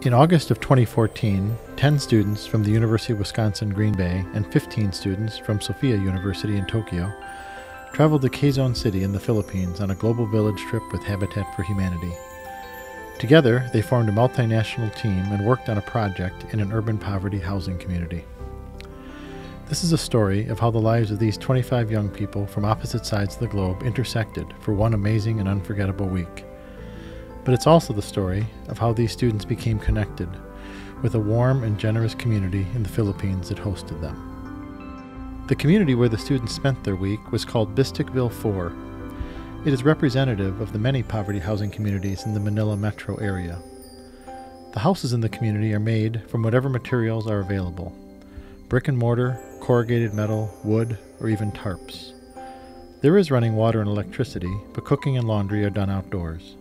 In August of 2014, 10 students from the University of Wisconsin-Green Bay and 15 students from Sophia University in Tokyo traveled to Quezon City in the Philippines on a global village trip with Habitat for Humanity. Together, they formed a multinational team and worked on a project in an urban poverty housing community. This is a story of how the lives of these 25 young people from opposite sides of the globe intersected for one amazing and unforgettable week. But it's also the story of how these students became connected with a warm and generous community in the Philippines that hosted them. The community where the students spent their week was called Bisticville 4. It is representative of the many poverty housing communities in the Manila metro area. The houses in the community are made from whatever materials are available: brick and mortar, corrugated metal, wood, or even tarps. There is running water and electricity, but cooking and laundry are done outdoors.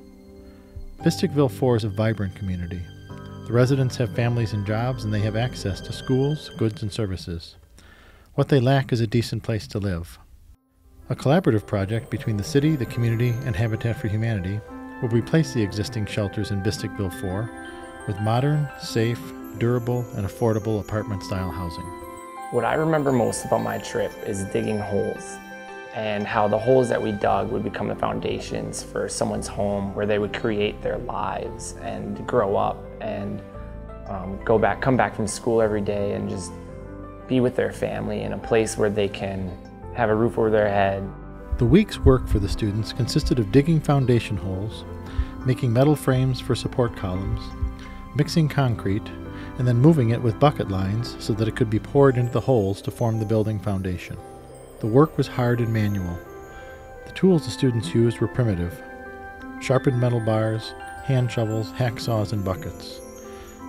Bisticville 4 is a vibrant community. The residents have families and jobs, and they have access to schools, goods, and services. What they lack is a decent place to live. A collaborative project between the city, the community, and Habitat for Humanity will replace the existing shelters in Bisticville 4 with modern, safe, durable, and affordable apartment-style housing. What I remember most about my trip is digging holes, and how the holes that we dug would become the foundations for someone's home where they would create their lives and grow up and come back from school every day and just be with their family in a place where they can have a roof over their head. The week's work for the students consisted of digging foundation holes, making metal frames for support columns, mixing concrete, and then moving it with bucket lines so that it could be poured into the holes to form the building foundation. The work was hard and manual. The tools the students used were primitive: sharpened metal bars, hand shovels, hacksaws, and buckets.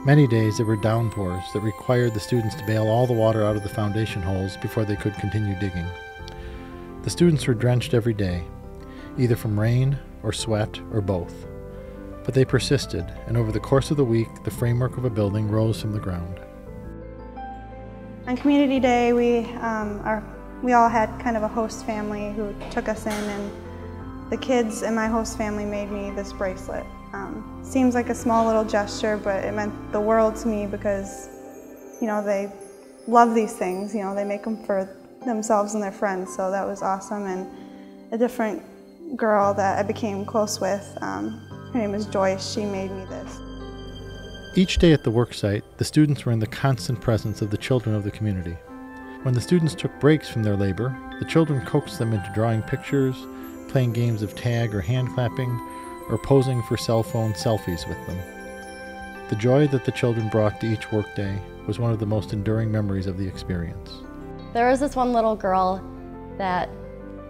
Many days there were downpours that required the students to bail all the water out of the foundation holes before they could continue digging. The students were drenched every day, either from rain or sweat or both. But they persisted, and over the course of the week, the framework of a building rose from the ground. On Community Day, we all had kind of a host family who took us in, and the kids in my host family made me this bracelet. Seems like a small little gesture, but it meant the world to me because, they love these things. They make them for themselves and their friends, so that was awesome. And a different girl that I became close with, her name is Joyce, she made me this. Each day at the worksite, the students were in the constant presence of the children of the community. When the students took breaks from their labor, the children coaxed them into drawing pictures, playing games of tag or hand clapping, or posing for cell phone selfies with them. The joy that the children brought to each workday was one of the most enduring memories of the experience. There was this one little girl that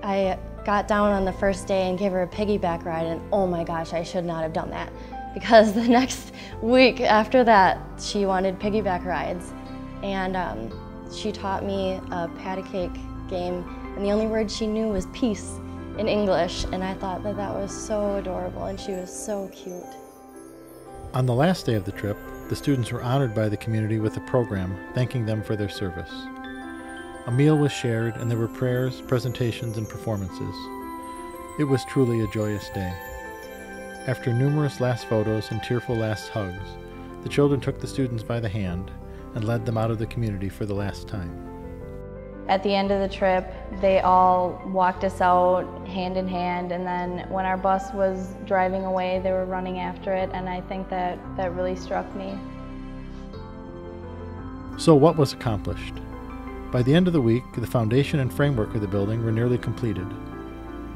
I got down on the first day and gave her a piggyback ride, and oh my gosh, I should not have done that, because the next week after that she wanted piggyback rides, and she taught me a patty cake game, and the only word she knew was peace in English, and I thought that was so adorable, and she was so cute. On the last day of the trip, the students were honored by the community with a program thanking them for their service. A meal was shared, and there were prayers, presentations, and performances. It was truly a joyous day. After numerous last photos and tearful last hugs, the children took the students by the hand and led them out of the community for the last time. At the end of the trip, they all walked us out hand in hand, and then when our bus was driving away, they were running after it, and I think that really struck me. So what was accomplished? By the end of the week, the foundation and framework of the building were nearly completed.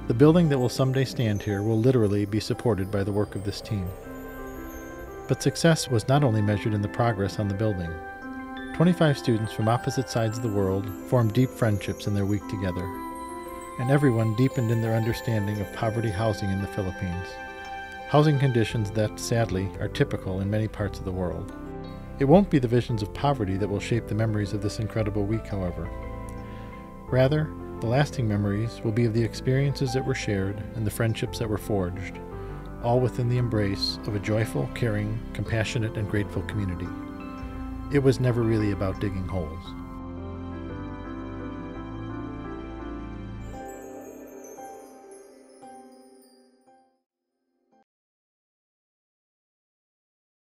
The building that will someday stand here will literally be supported by the work of this team. But success was not only measured in the progress on the building. 25 students from opposite sides of the world formed deep friendships in their week together, and everyone deepened in their understanding of poverty housing in the Philippines, housing conditions that, sadly, are typical in many parts of the world. It won't be the visions of poverty that will shape the memories of this incredible week, however. Rather, the lasting memories will be of the experiences that were shared and the friendships that were forged, all within the embrace of a joyful, caring, compassionate, and grateful community. It was never really about digging holes.